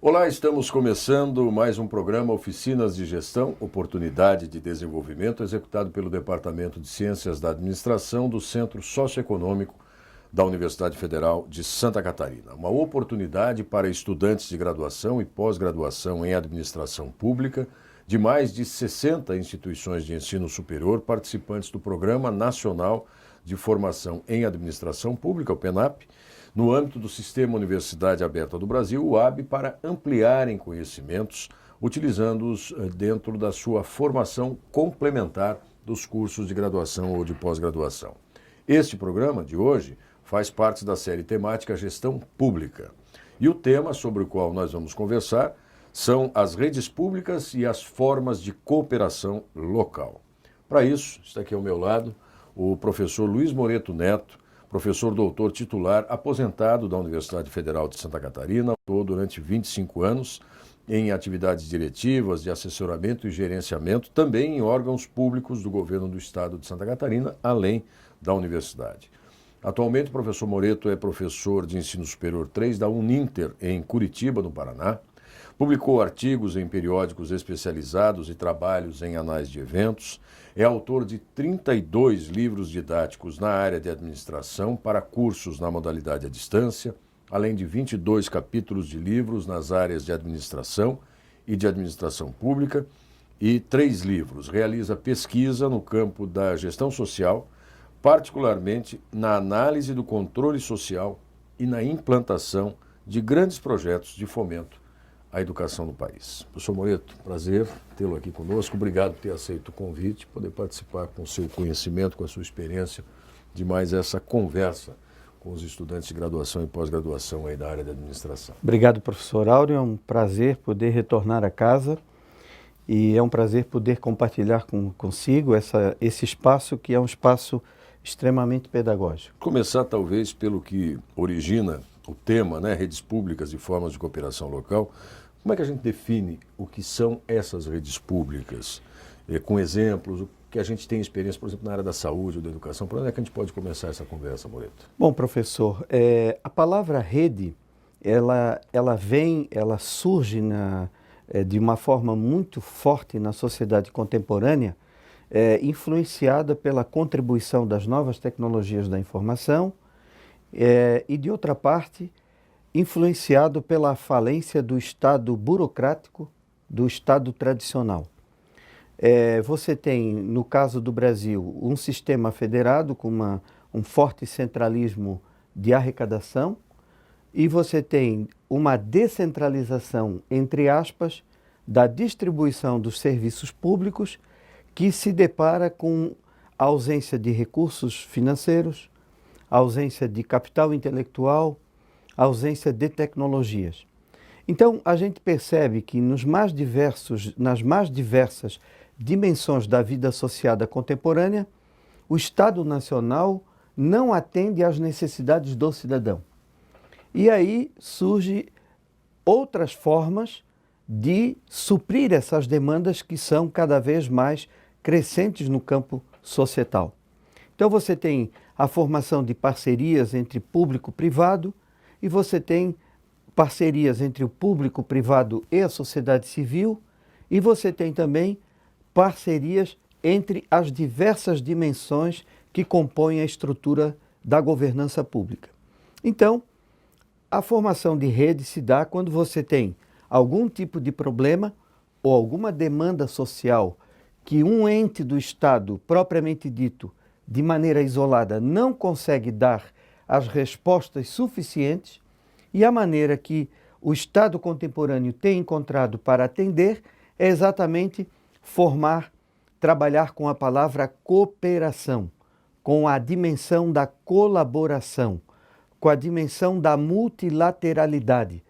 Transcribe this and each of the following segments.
Olá, estamos começando mais um programa Oficinas de Gestão, Oportunidade de Desenvolvimento, executado pelo Departamento de Ciências da Administração do Centro Socioeconômico da Universidade Federal de Santa Catarina. Uma oportunidade para estudantes de graduação e pós-graduação em Administração Pública de mais de 60 instituições de ensino superior participantes do Programa Nacional de Formação em Administração Pública, o PENAP, no âmbito do Sistema Universidade Aberta do Brasil, o AB, para ampliarem conhecimentos, utilizando-os dentro da sua formação complementar dos cursos de graduação ou de pós-graduação. Este programa de hoje faz parte da série temática Gestão Pública. E o tema sobre o qual nós vamos conversar são as redes públicas e as formas de cooperação local. Para isso, está aqui ao meu lado o professor Luiz Moreto Neto, professor doutor titular aposentado da Universidade Federal de Santa Catarina, atuou durante 25 anos em atividades diretivas, de assessoramento e gerenciamento, também em órgãos públicos do governo do estado de Santa Catarina, além da universidade. Atualmente, o professor Moreto é professor de ensino superior 3 da Uninter, em Curitiba, no Paraná. Publicou artigos em periódicos especializados e trabalhos em anais de eventos. É autor de 32 livros didáticos na área de administração para cursos na modalidade à distância, além de 22 capítulos de livros nas áreas de administração e de administração pública e 3 livros. Realiza pesquisa no campo da gestão social, particularmente na análise do controle social e na implantação de grandes projetos de fomento à educação no país. Professor Moreto, prazer tê-lo aqui conosco. Obrigado por ter aceito o convite, poder participar com o seu conhecimento, com a sua experiência, de mais essa conversa com os estudantes de graduação e pós-graduação aí da área de administração. Obrigado, professor Áureo. É um prazer poder retornar a casa e é um prazer poder compartilhar consigo esse espaço que é um espaço extremamente pedagógico. Começar talvez pelo que origina o tema, né, redes públicas e formas de cooperação local. Como é que a gente define o que são essas redes públicas? Com exemplos, o que a gente tem experiência, por exemplo, na área da saúde ou da educação. Por onde é que a gente pode começar essa conversa, Moreto? Bom, professor, a palavra rede, ela surge de uma forma muito forte na sociedade contemporânea, influenciada pela contribuição das novas tecnologias da informação e, de outra parte, influenciado pela falência do Estado burocrático, do Estado tradicional. Você tem, no caso do Brasil, um sistema federado com um forte centralismo de arrecadação e você tem uma descentralização, entre aspas, da distribuição dos serviços públicos que se depara com a ausência de recursos financeiros, a ausência de capital intelectual, a ausência de tecnologias. Então, a gente percebe que nas mais diversas dimensões da vida associada contemporânea, o Estado Nacional não atende às necessidades do cidadão. E aí surgem outras formas de suprir essas demandas que são cada vez mais crescentes no campo societal. Então você tem a formação de parcerias entre público e privado e você tem parcerias entre o público, privado e a sociedade civil e você tem também parcerias entre as diversas dimensões que compõem a estrutura da governança pública. Então, a formação de rede se dá quando você tem algum tipo de problema ou alguma demanda social que um ente do Estado, propriamente dito, de maneira isolada, não consegue dar as respostas suficientes e a maneira que o Estado contemporâneo tem encontrado para atender é exatamente trabalhar com a palavra cooperação, com a dimensão da colaboração, com a dimensão da multilateralidade.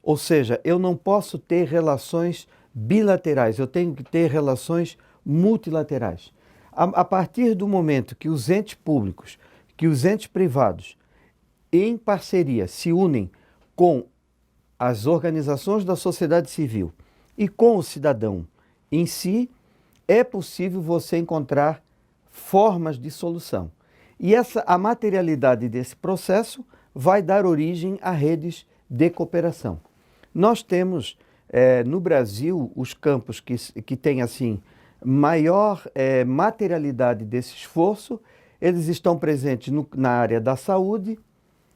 Ou seja, eu não posso ter relações bilaterais, eu tenho que ter relações multilaterais. A partir do momento que os entes públicos, que os entes privados, em parceria, se unem com as organizações da sociedade civil e com o cidadão em si, é possível você encontrar formas de solução. E a materialidade desse processo vai dar origem a redes de cooperação. Nós temos no Brasil os campos que têm assim, maior materialidade desse esforço, eles estão presentes na área da saúde,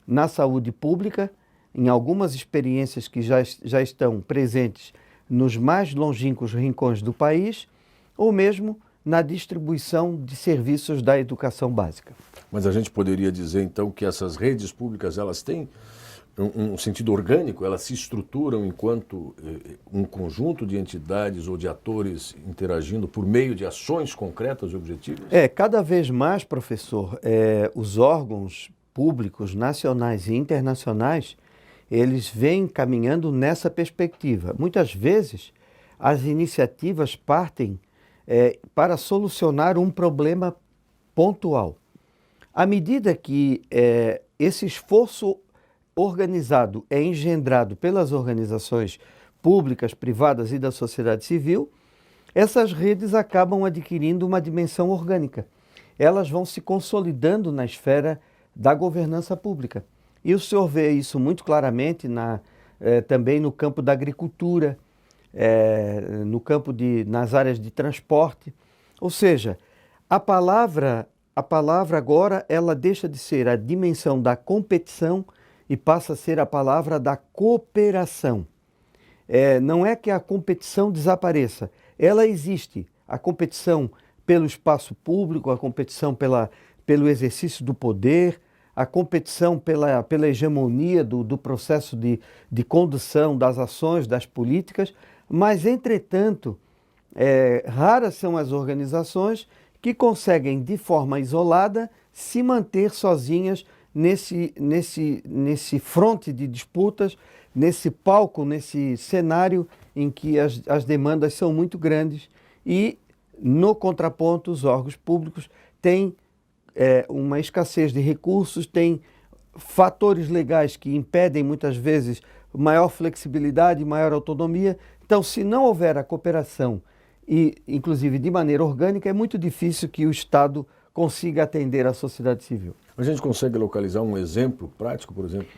na saúde pública, em algumas experiências que já estão presentes nos mais longínquos rincões do país, ou mesmo na distribuição de serviços da educação básica. Mas a gente poderia dizer, então, que essas redes públicas, elas têm um sentido orgânico, elas se estruturam enquanto um conjunto de entidades ou de atores interagindo por meio de ações concretas e objetivas? Cada vez mais, professor, os órgãos públicos nacionais e internacionais, eles vêm caminhando nessa perspectiva. Muitas vezes, as iniciativas partem para solucionar um problema pontual. À medida que esse esforço organizado é engendrado pelas organizações públicas, privadas e da sociedade civil, essas redes acabam adquirindo uma dimensão orgânica. Elas vão se consolidando na esfera da governança pública. E o senhor vê isso muito claramente também no campo da agricultura, no campo nas áreas de transporte. Ou seja, a palavra agora ela deixa de ser a dimensão da competição e passa a ser a palavra da cooperação. Não é que a competição desapareça, ela existe. A competição pelo espaço público, a competição pelo exercício do poder, a competição pela hegemonia do processo de condução das ações, das políticas, mas, entretanto, raras são as organizações que conseguem, de forma isolada, se manter sozinhas nesse fronte de disputas, nesse palco, nesse cenário em que as demandas são muito grandes e, no contraponto, os órgãos públicos têm uma escassez de recursos, têm fatores legais que impedem, muitas vezes, maior flexibilidade, maior autonomia. Então, se não houver a cooperação, e inclusive de maneira orgânica, é muito difícil que o Estado consiga atender a sociedade civil. A gente consegue localizar um exemplo prático, por exemplo?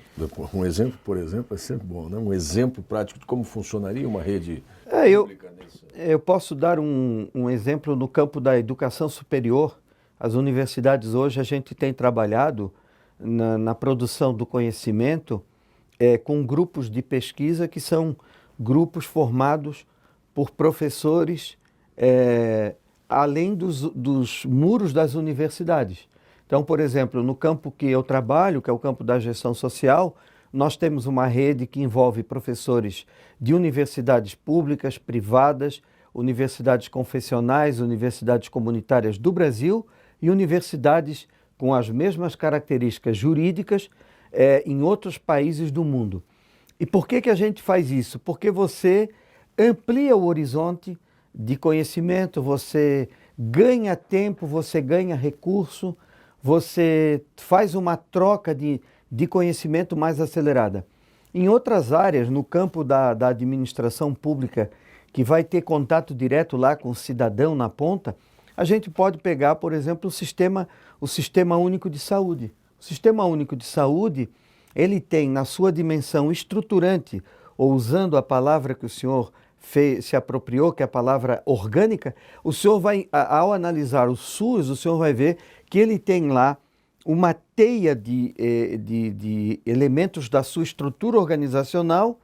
Um exemplo, por exemplo, é sempre bom, né? Um exemplo prático de como funcionaria uma rede pública nesse... Eu posso dar um exemplo no campo da educação superior. As universidades hoje, a gente tem trabalhado na produção do conhecimento com grupos de pesquisa que são grupos formados por professores além dos muros das universidades. Então, por exemplo, no campo que eu trabalho, que é o campo da gestão social, nós temos uma rede que envolve professores de universidades públicas, privadas, universidades confessionais, universidades comunitárias do Brasil e universidades com as mesmas características jurídicas em outros países do mundo. E por que a gente faz isso? Porque você amplia o horizonte de conhecimento, você ganha tempo, você ganha recurso, você faz uma troca de conhecimento mais acelerada. Em outras áreas, no campo da administração pública, que vai ter contato direto lá com o cidadão na ponta, a gente pode pegar, por exemplo, o Sistema Único de Saúde. O Sistema Único de Saúde, ele tem na sua dimensão estruturante, ou usando a palavra que o senhor se apropriou, que é a palavra orgânica, o senhor vai, ao analisar o SUS, o senhor vai ver que ele tem lá uma teia de elementos da sua estrutura organizacional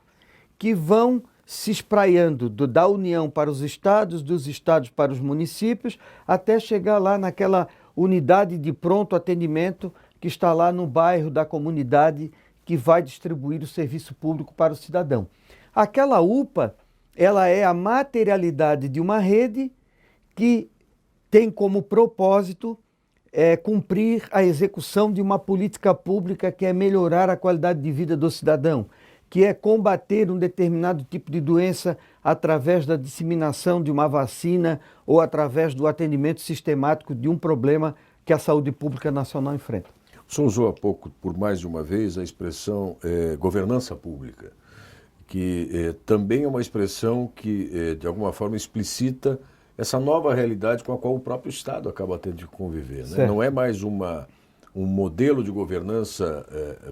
que vão se espraiando da União para os estados, dos estados para os municípios, até chegar lá naquela unidade de pronto atendimento que está lá no bairro da comunidade que vai distribuir o serviço público para o cidadão. Aquela UPA, ela é a materialidade de uma rede que tem como propósito cumprir a execução de uma política pública que é melhorar a qualidade de vida do cidadão, que é combater um determinado tipo de doença através da disseminação de uma vacina ou através do atendimento sistemático de um problema que a saúde pública nacional enfrenta. O senhor usou há pouco, por mais de uma vez, a expressão governança pública, que também é uma expressão que, de alguma forma, explicita essa nova realidade com a qual o próprio Estado acaba tendo de conviver, né? Não é mais uma um modelo de governança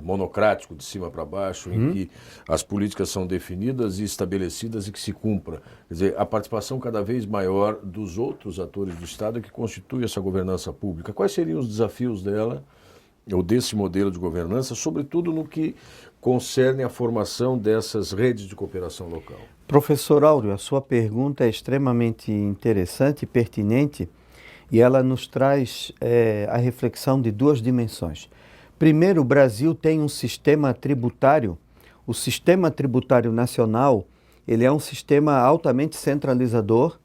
monocrático de cima para baixo, em que as políticas são definidas e estabelecidas e que se cumpra. Quer dizer, a participação cada vez maior dos outros atores do Estado que constitui essa governança pública. Quais seriam os desafios dela, ou desse modelo de governança, sobretudo no que concerne a formação dessas redes de cooperação local? Professor Áureo, a sua pergunta é extremamente interessante e pertinente, e ela nos traz a reflexão de duas dimensões. Primeiro, o Brasil tem um sistema tributário. O sistema tributário nacional, ele é um sistema altamente centralizador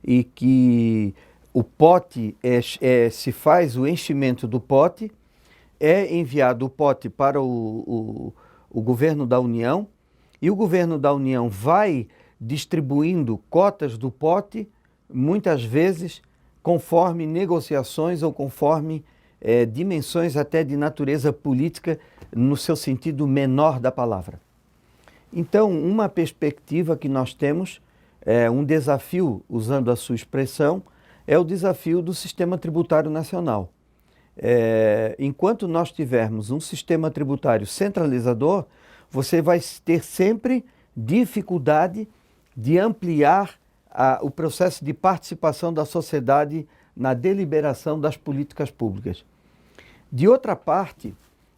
e que o pote, se faz o enchimento do pote, é enviado o pote para o governo da União, e o governo da União vai distribuindo cotas do pote, muitas vezes conforme negociações ou conforme dimensões até de natureza política, no seu sentido menor da palavra. Então, uma perspectiva que nós temos, um desafio, usando a sua expressão, é o desafio do sistema tributário nacional. Enquanto nós tivermos um sistema tributário centralizador, você vai ter sempre dificuldade de ampliar o processo de participação da sociedade na deliberação das políticas públicas. De outra parte,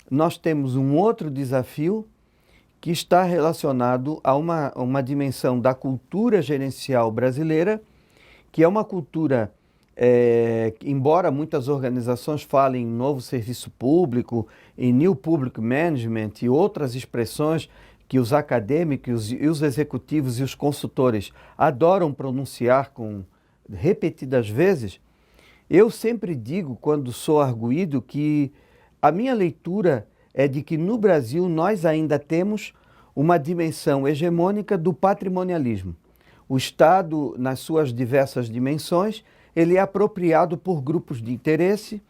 nós temos um outro desafio que está relacionado a uma dimensão da cultura gerencial brasileira, que é uma cultura, embora muitas organizações falem em novo serviço público, em New Public Management e outras expressões que os acadêmicos e os executivos e os consultores adoram pronunciar repetidas vezes, eu sempre digo, quando sou arguido, que a minha leitura é de que no Brasil nós ainda temos uma dimensão hegemônica do patrimonialismo. O Estado, nas suas diversas dimensões, ele é apropriado por grupos de interesse,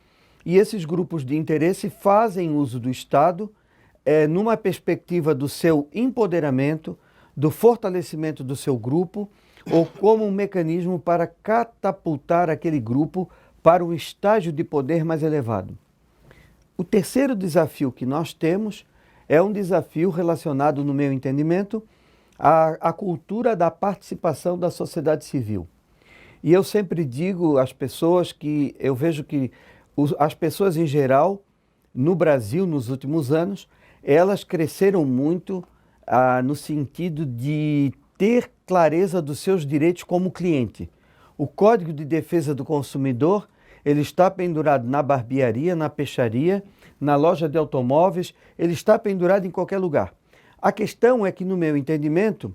e esses grupos de interesse fazem uso do Estado numa perspectiva do seu empoderamento, do fortalecimento do seu grupo, ou como um mecanismo para catapultar aquele grupo para um estágio de poder mais elevado. O terceiro desafio que nós temos é um desafio relacionado, no meu entendimento, à cultura da participação da sociedade civil. E eu sempre digo às pessoas que eu vejo que as pessoas em geral, no Brasil, nos últimos anos, elas cresceram muito no sentido de ter clareza dos seus direitos como cliente. O Código de Defesa do Consumidor, ele está pendurado na barbearia, na peixaria, na loja de automóveis, ele está pendurado em qualquer lugar. A questão é que, no meu entendimento,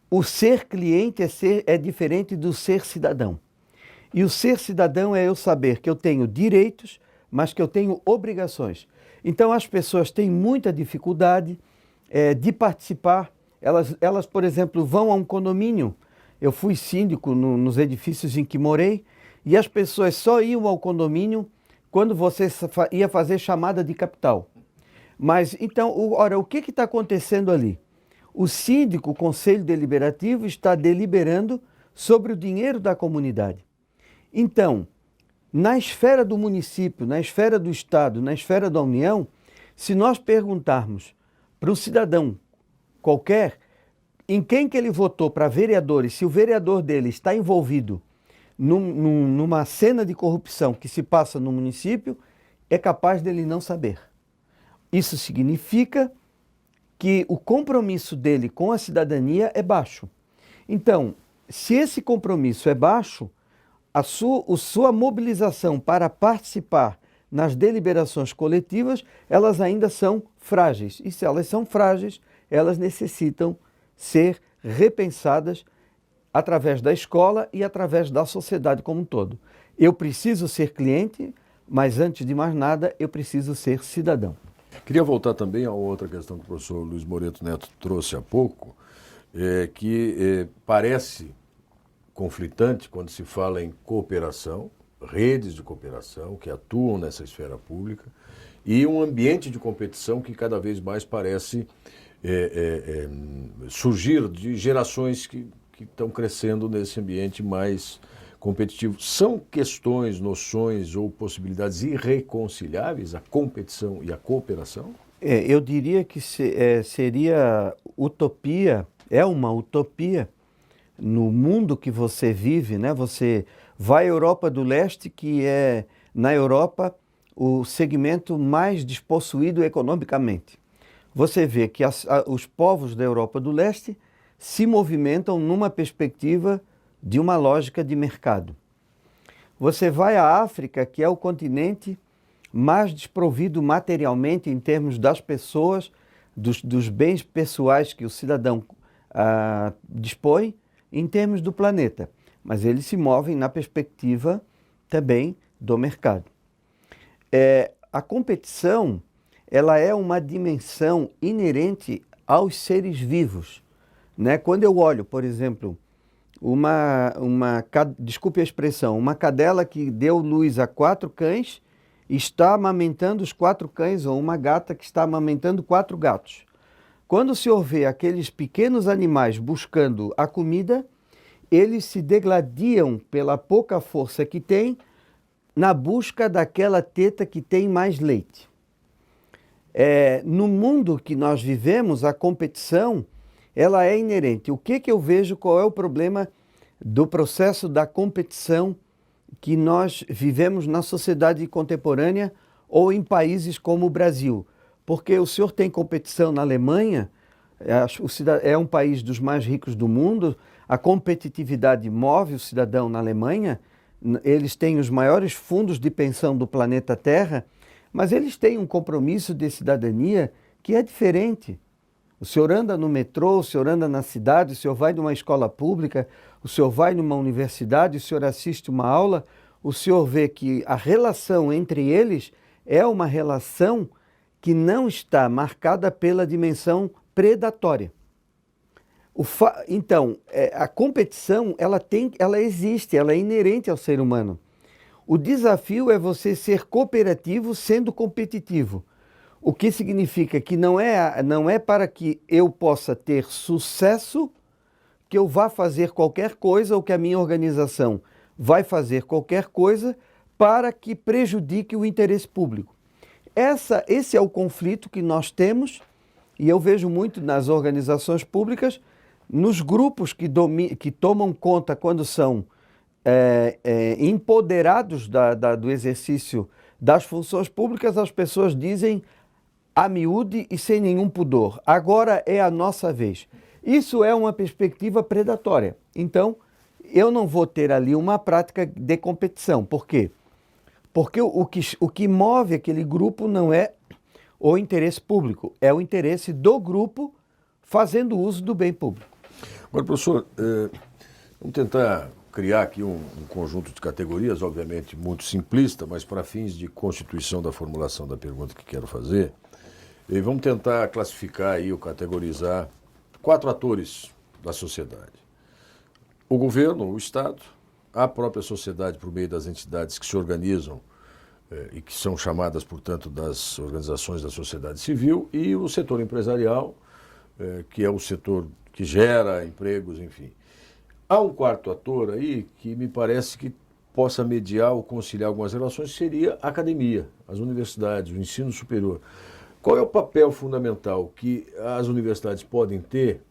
o ser cliente é diferente do ser cidadão. E o ser cidadão é eu saber que eu tenho direitos, mas que eu tenho obrigações. Então, as pessoas têm muita dificuldade de participar. Elas, por exemplo, vão a um condomínio. Eu fui síndico nos edifícios em que morei, e as pessoas só iam ao condomínio quando você ia fazer chamada de capital. Mas, então, ora, o que está acontecendo ali? O síndico, o Conselho Deliberativo, está deliberando sobre o dinheiro da comunidade. Então, na esfera do município, na esfera do Estado, na esfera da União, se nós perguntarmos para o cidadão qualquer em quem que ele votou para vereador e se o vereador dele está envolvido numa cena de corrupção que se passa no município, é capaz dele não saber. Isso significa que o compromisso dele com a cidadania é baixo. Então, se esse compromisso é baixo, a sua mobilização para participar nas deliberações coletivas, elas ainda são frágeis. E se elas são frágeis, elas necessitam ser repensadas através da escola e através da sociedade como um todo. Eu preciso ser cliente, mas antes de mais nada, eu preciso ser cidadão. Queria voltar também a outra questão que o professor Luiz Moreto Neto trouxe há pouco, que parece conflitante quando se fala em cooperação, redes de cooperação que atuam nessa esfera pública e um ambiente de competição que cada vez mais parece surgir de gerações que estão crescendo nesse ambiente mais competitivo. São questões, noções ou possibilidades irreconciliáveis, a competição e a cooperação? Eu diria que seria utopia, é uma utopia no mundo que você vive, né? Você vai à Europa do Leste, que é, na Europa, o segmento mais despossuído economicamente. Você vê que os povos da Europa do Leste se movimentam numa perspectiva de uma lógica de mercado. Você vai à África, que é o continente mais desprovido materialmente em termos das pessoas, dos bens pessoais que o cidadão dispõe, em termos do planeta. Mas eles se movem na perspectiva também do mercado. A competição, ela é uma dimensão inerente aos seres vivos, né? Quando eu olho, por exemplo, desculpe a expressão, uma cadela que deu luz a 4 cães está amamentando os 4 cães, ou uma gata que está amamentando 4 gatos. Quando o senhor vê aqueles pequenos animais buscando a comida, eles se degladiam pela pouca força que têm na busca daquela teta que tem mais leite. No mundo que nós vivemos, a competição, ela é inerente. O que eu vejo, qual é o problema do processo da competição que nós vivemos na sociedade contemporânea ou em países como o Brasil? Porque o senhor tem competição na Alemanha, é um país dos mais ricos do mundo, a competitividade move o cidadão na Alemanha, eles têm os maiores fundos de pensão do planeta Terra, mas eles têm um compromisso de cidadania que é diferente. O senhor anda no metrô, o senhor anda na cidade, o senhor vai numa escola pública, o senhor vai numa universidade, o senhor assiste uma aula, o senhor vê que a relação entre eles é uma relação que não está marcada pela dimensão predatória. Então, a competição, ela existe, ela é inerente ao ser humano. O desafio é você ser cooperativo sendo competitivo. O que significa que não é para que eu possa ter sucesso que eu vá fazer qualquer coisa ou que a minha organização vai fazer qualquer coisa para que prejudique o interesse público. Esse é o conflito que nós temos, e eu vejo muito nas organizações públicas, nos grupos que tomam conta quando são empoderados do exercício das funções públicas, as pessoas dizem a miúde e sem nenhum pudor: agora é a nossa vez. Isso é uma perspectiva predatória. Então, eu não vou ter ali uma prática de competição. Por quê? Porque o que move aquele grupo não é o interesse público, é o interesse do grupo fazendo uso do bem público. Agora, professor, vamos tentar criar aqui um conjunto de categorias, obviamente muito simplista, mas para fins de constituição da formulação da pergunta que quero fazer. E vamos tentar classificar aí ou categorizar 4 atores da sociedade: o governo, o Estado, a própria sociedade por meio das entidades que se organizam e que são chamadas, portanto, das organizações da sociedade civil, e o setor empresarial, que é o setor que gera empregos, enfim. Há um 4º ator aí que me parece que possa mediar ou conciliar algumas relações, que seria a academia, as universidades, o ensino superior. Qual é o papel fundamental que as universidades podem ter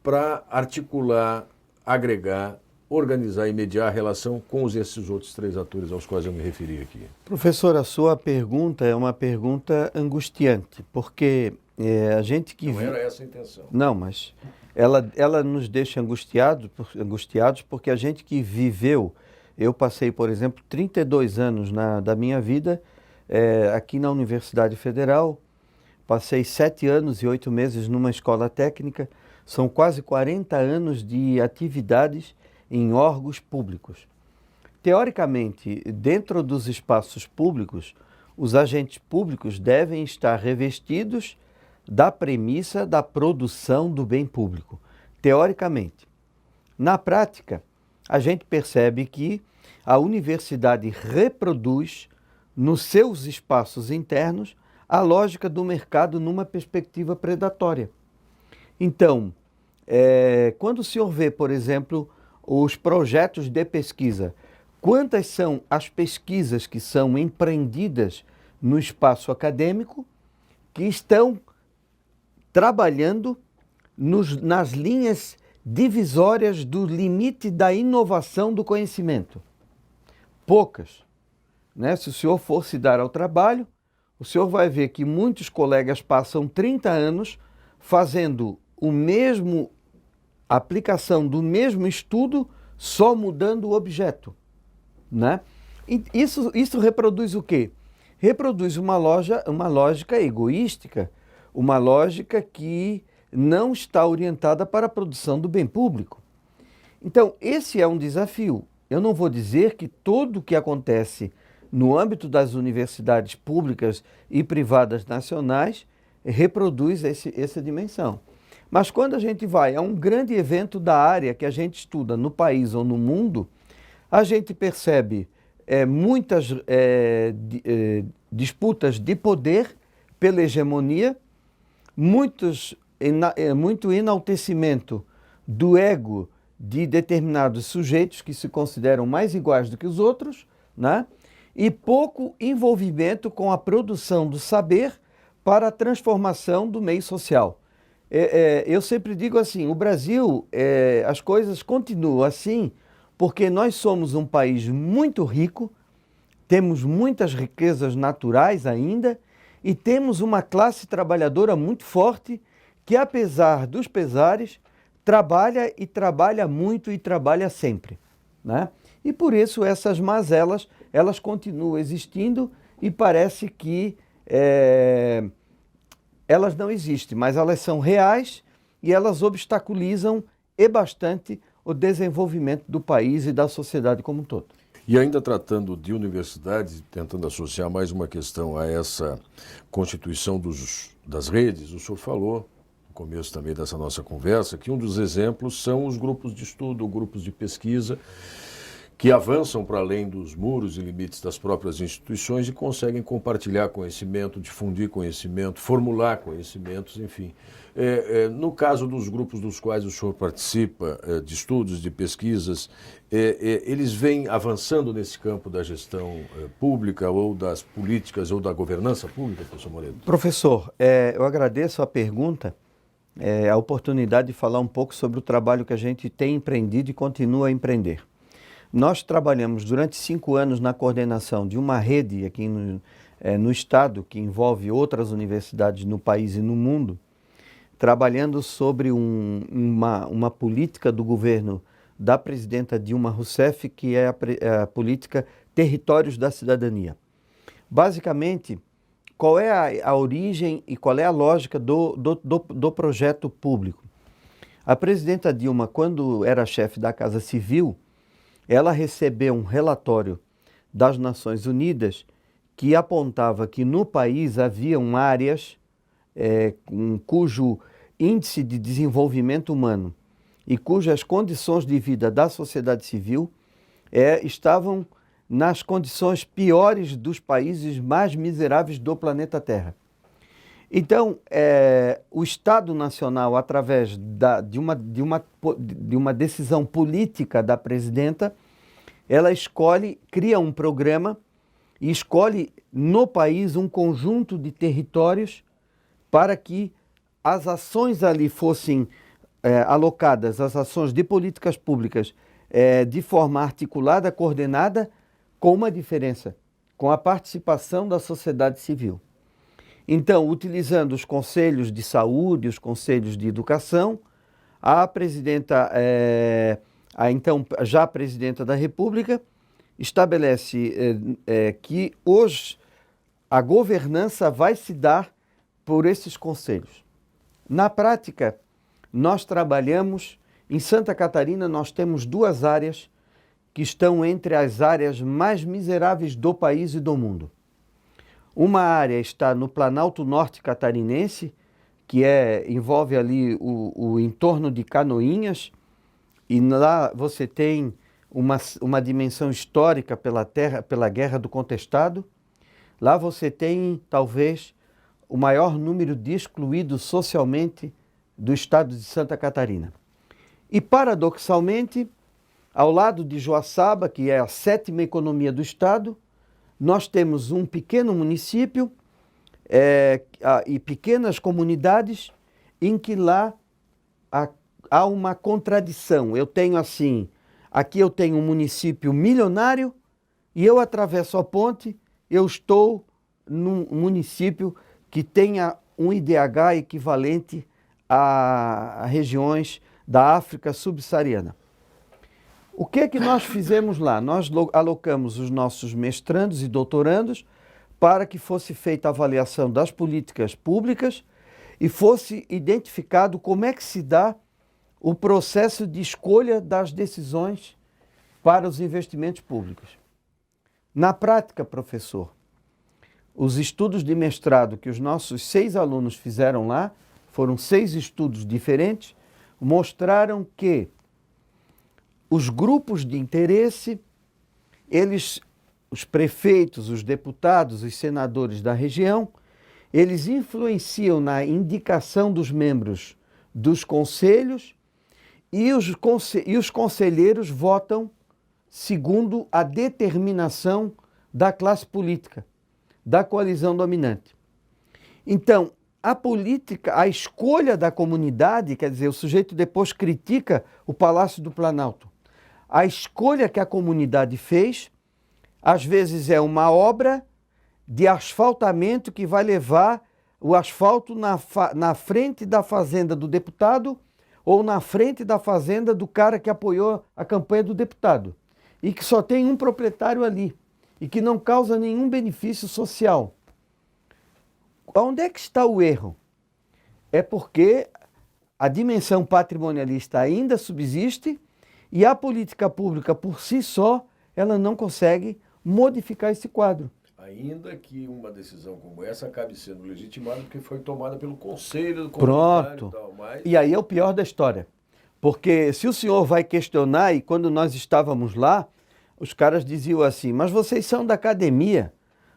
para articular, agregar, organizar e mediar a relação com esses outros 3 atores aos quais eu me referi aqui? Professor, a sua pergunta é uma pergunta angustiante, porque a gente que... Não era essa a intenção. Não, mas ela nos deixa angustiados porque a gente que viveu... Eu passei, por exemplo, 32 anos da minha vida aqui na Universidade Federal, passei 7 anos e 8 meses numa escola técnica, são quase 40 anos de atividades em órgãos públicos. Teoricamente, dentro dos espaços públicos, os agentes públicos devem estar revestidos da premissa da produção do bem público, teoricamente. Na prática, a gente percebe que a universidade reproduz nos seus espaços internos a lógica do mercado numa perspectiva predatória. Então, quando o senhor vê, por exemplo, os projetos de pesquisa. Quantas são as pesquisas que são empreendidas no espaço acadêmico que estão trabalhando nas linhas divisórias do limite da inovação do conhecimento? Poucas, né? Se o senhor for se dar ao trabalho, o senhor vai ver que muitos colegas passam 30 anos fazendo o mesmo aplicação do mesmo estudo, só mudando o objeto, né? E isso reproduz o quê? Reproduz uma lógica egoística, uma lógica que não está orientada para a produção do bem público. Então, esse é um desafio. Eu não vou dizer que tudo o que acontece no âmbito das universidades públicas e privadas nacionais reproduz essa dimensão. Mas quando a gente vai a um grande evento da área que a gente estuda no país ou no mundo, a gente percebe muitas disputas de poder pela hegemonia, muito enaltecimento do ego de determinados sujeitos que se consideram mais iguais do que os outros, né? E pouco envolvimento com a produção do saber para a transformação do meio social. Eu sempre digo assim, o Brasil, as coisas continuam assim porque nós somos um país muito rico, temos muitas riquezas naturais ainda e temos uma classe trabalhadora muito forte que, apesar dos pesares, trabalha e trabalha muito e trabalha sempre, né? E por isso essas mazelas, elas continuam existindo e parece que elas não existem, mas elas são reais e elas obstaculizam bastante o desenvolvimento do país e da sociedade como um todo. E ainda tratando de universidades, tentando associar mais uma questão a essa constituição das redes, o senhor falou, no começo também dessa nossa conversa, que um dos exemplos são os grupos de estudo, grupos de pesquisa, que avançam para além dos muros e limites das próprias instituições e conseguem compartilhar conhecimento, difundir conhecimento, formular conhecimentos, enfim. No caso dos grupos dos quais o senhor participa, de estudos, de pesquisas, eles vêm avançando nesse campo da gestão pública ou das políticas ou da governança pública, professor Moreira? Professor, eu agradeço a pergunta, a oportunidade de falar um pouco sobre o trabalho que a gente tem empreendido e continua a empreender. Nós trabalhamos durante 5 anos na coordenação de uma rede aqui no estado, que envolve outras universidades no país e no mundo, trabalhando sobre uma política do governo da presidenta Dilma Rousseff, que é a política Territórios da Cidadania. Basicamente, qual é a origem e qual é a lógica do projeto público? A presidenta Dilma, quando era chefe da Casa Civil, ela recebeu um relatório das Nações Unidas que apontava que no país haviam áreas cujo índice de desenvolvimento humano e cujas condições de vida da sociedade civil estavam nas condições piores dos países mais miseráveis do planeta Terra. Então, o Estado Nacional, através de uma decisão política da presidenta, ela cria um programa e escolhe no país um conjunto de territórios para que as ações ali fossem alocadas, as ações de políticas públicas, de forma articulada, coordenada, com uma diferença, com a participação da sociedade civil. Então, utilizando os conselhos de saúde, os conselhos de educação, a presidenta, então já a presidenta da República, estabelece que hoje a governança vai se dar por esses conselhos. Na prática, nós trabalhamos, em Santa Catarina nós temos 2 áreas que estão entre as áreas mais miseráveis do país e do mundo. Uma área está no Planalto Norte Catarinense, que envolve ali o entorno de Canoinhas, e lá você tem uma dimensão histórica pela Guerra do Contestado. Lá você tem, talvez, o maior número de excluídos socialmente do estado de Santa Catarina. E, paradoxalmente, Ao lado de Joaçaba, que é a 7ª economia do estado, nós temos um pequeno município e pequenas comunidades em que lá há uma contradição. Eu tenho assim, aqui eu tenho um município milionário e eu atravesso a ponte, eu estou num município que tenha um IDH equivalente a regiões da África subsaariana. O que é que nós fizemos lá? Nós alocamos os nossos mestrandos e doutorandos para que fosse feita a avaliação das políticas públicas e fosse identificado como é que se dá o processo de escolha das decisões para os investimentos públicos. Na prática, professor, os estudos de mestrado que os nossos 6 alunos fizeram lá, foram 6 estudos diferentes, mostraram que os grupos de interesse, os prefeitos, os deputados, os senadores da região, eles influenciam na indicação dos membros dos conselhos e os conselheiros votam segundo a determinação da classe política, da coalizão dominante. Então, a política, a escolha da comunidade, quer dizer, o sujeito depois critica o Palácio do Planalto. A escolha que a comunidade fez, às vezes é uma obra de asfaltamento que vai levar o asfalto na frente da fazenda do deputado ou na frente da fazenda do cara que apoiou a campanha do deputado e que só tem um proprietário ali e que não causa nenhum benefício social. Onde é que está o erro? É porque a dimensão patrimonialista ainda subsiste e a política pública por si só, ela não consegue modificar esse quadro. Ainda que uma decisão como essa acabe sendo legitimada porque foi tomada pelo conselho do comunitário. Pronto. E tal, mas... E aí é o pior da história. Porque se o senhor vai questionar, e quando nós estávamos lá, os caras diziam assim, mas vocês são da academia,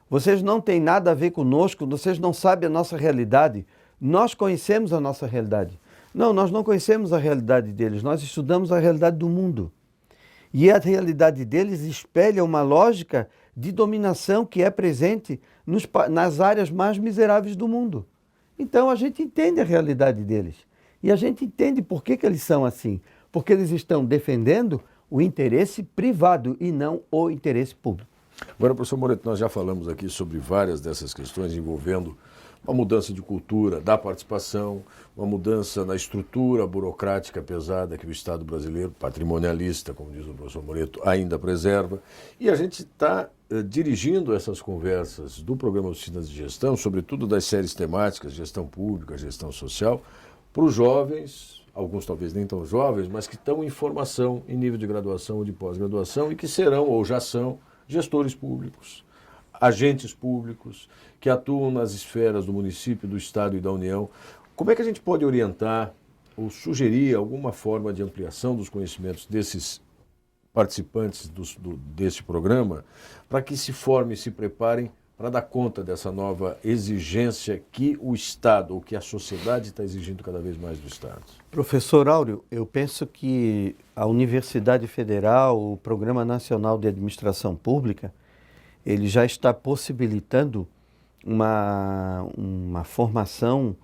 vocês não têm nada a ver conosco, vocês não sabem a nossa realidade. Nós conhecemos a nossa realidade. Não, nós não conhecemos a realidade deles, nós estudamos a realidade do mundo. E a realidade deles espelha uma lógica de dominação que é presente nas áreas mais miseráveis do mundo. Então a gente entende a realidade deles. E a gente entende por que eles são assim. Porque eles estão defendendo o interesse privado e não o interesse público. Agora, professor Moreto, nós já falamos aqui sobre várias dessas questões envolvendo uma mudança de cultura, da participação, uma mudança na estrutura burocrática pesada que o Estado brasileiro, patrimonialista, como diz o professor Moreto, ainda preserva. E a gente está dirigindo essas conversas do programa Oficinas de Gestão, sobretudo das séries temáticas, gestão pública, gestão social, para os jovens, alguns talvez nem tão jovens, mas que estão em formação, em nível de graduação ou de pós-graduação e que serão ou já são gestores públicos, agentes públicos que atuam nas esferas do município, do Estado e da União. Como é que a gente pode orientar ou sugerir alguma forma de ampliação dos conhecimentos desses participantes desse programa para que se formem e se preparem para dar conta dessa nova exigência que o Estado ou que a sociedade está exigindo cada vez mais do Estado? Professor Áureo, eu penso que a Universidade Federal, o Programa Nacional de Administração Pública, ele já está possibilitando uma formação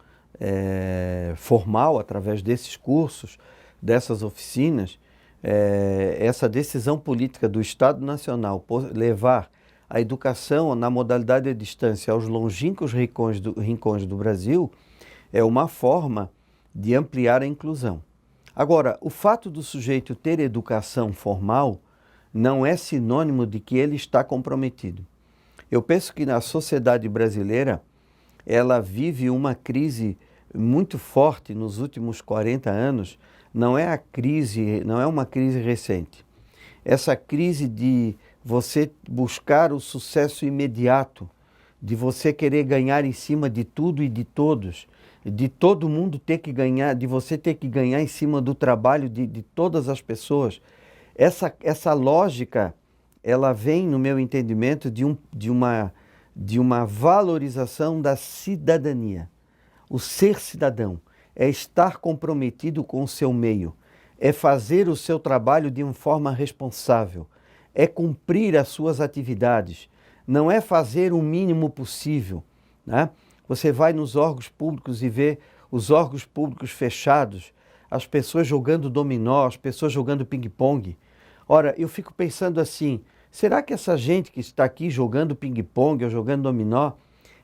formal através desses cursos, dessas oficinas, essa decisão política do Estado Nacional levar a educação na modalidade à distância aos longínquos rincões do Brasil é uma forma de ampliar a inclusão. Agora, o fato do sujeito ter educação formal não é sinônimo de que ele está comprometido. Eu penso que na sociedade brasileira ela vive uma crise muito forte nos últimos 40 anos, não é uma crise recente. Essa crise de você buscar o sucesso imediato, de você querer ganhar em cima de tudo e de todos, de todo mundo ter que ganhar, de você ter que ganhar em cima do trabalho de todas as pessoas. Essa lógica, ela vem, no meu entendimento, de uma valorização da cidadania. O ser cidadão é estar comprometido com o seu meio, é fazer o seu trabalho de uma forma responsável, é cumprir as suas atividades, não é fazer o mínimo possível, né? Você vai nos órgãos públicos e vê os órgãos públicos fechados, as pessoas jogando dominó, as pessoas jogando ping-pong. Ora, eu fico pensando assim, será que essa gente que está aqui jogando ping-pong ou jogando dominó,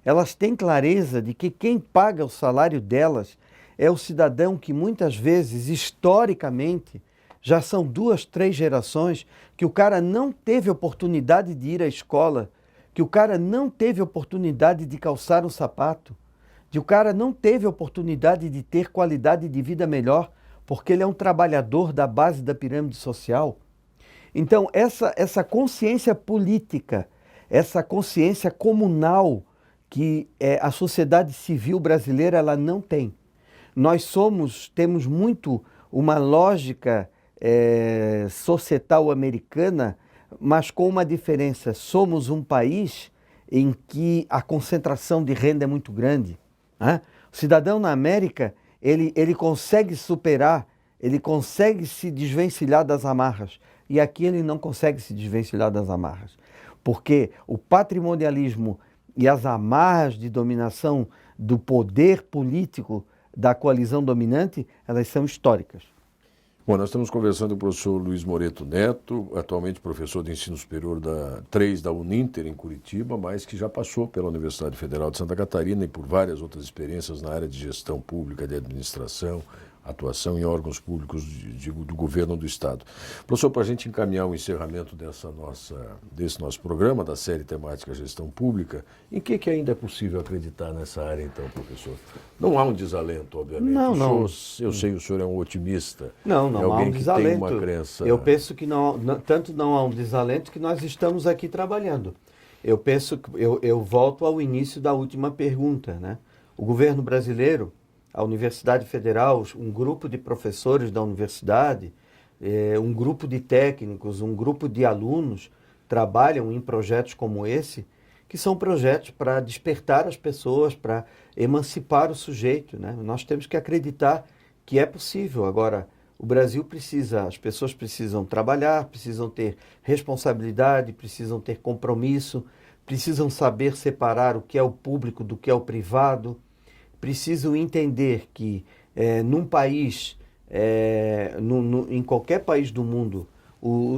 elas têm clareza de que quem paga o salário delas é o cidadão que muitas vezes, historicamente, já são 2, 3 gerações que o cara não teve oportunidade de ir à escola, que o cara não teve oportunidade de calçar um sapato, que o cara não teve oportunidade de ter qualidade de vida melhor, porque ele é um trabalhador da base da pirâmide social. Então, essa consciência política, essa consciência comunal que a sociedade civil brasileira ela não tem. Nós temos muito uma lógica societal americana, mas com uma diferença. Somos um país em que a concentração de renda é muito grande, né? O cidadão na América, ele consegue superar, ele consegue se desvencilhar das amarras. E aqui ele não consegue se desvencilhar das amarras. Porque o patrimonialismo e as amarras de dominação do poder político da coalizão dominante, elas são históricas. Bom, nós estamos conversando com o professor Luiz Moreto Neto, atualmente professor de ensino superior da 3 da Uninter, em Curitiba, mas que já passou pela Universidade Federal de Santa Catarina e por várias outras experiências na área de gestão pública, de administração, atuação em órgãos públicos do governo do Estado. Professor, para a gente encaminhar o encerramento desse nosso programa, da série temática Gestão Pública, em que ainda é possível acreditar nessa área, então, professor? Não há um desalento, obviamente. Não. Eu sei que o senhor é um otimista. Não é alguém há um desalento. Que tem uma crença... Eu penso que tanto não há um desalento que nós estamos aqui trabalhando. Eu penso que eu volto ao início da última pergunta, né? O governo brasileiro, a Universidade Federal, um grupo de professores da universidade, um grupo de técnicos, um grupo de alunos trabalham em projetos como esse, que são projetos para despertar as pessoas, para emancipar o sujeito, né? Nós temos que acreditar que é possível. Agora, o Brasil precisa, as pessoas precisam trabalhar, precisam ter responsabilidade, precisam ter compromisso, precisam saber separar o que é o público do que é o privado, precisam entender que num país, em qualquer país do mundo,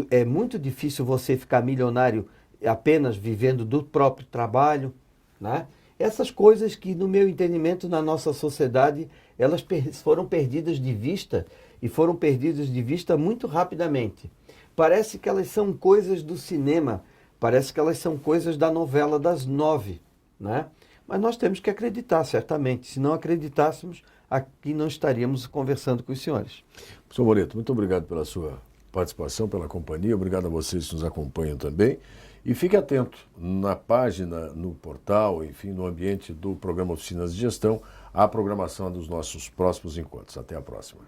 é muito difícil você ficar milionário apenas vivendo do próprio trabalho, né? Essas coisas que, no meu entendimento, na nossa sociedade, elas foram perdidas de vista e foram perdidas de vista muito rapidamente. Parece que elas são coisas do cinema, parece que elas são coisas da novela das 9, né? Mas nós temos que acreditar, certamente. Se não acreditássemos, aqui não estaríamos conversando com os senhores. Professor Moreto, muito obrigado pela sua participação, pela companhia. Obrigado a vocês que nos acompanham também. E fique atento na página, no portal, enfim, no ambiente do programa Oficinas de Gestão, à programação dos nossos próximos encontros. Até a próxima.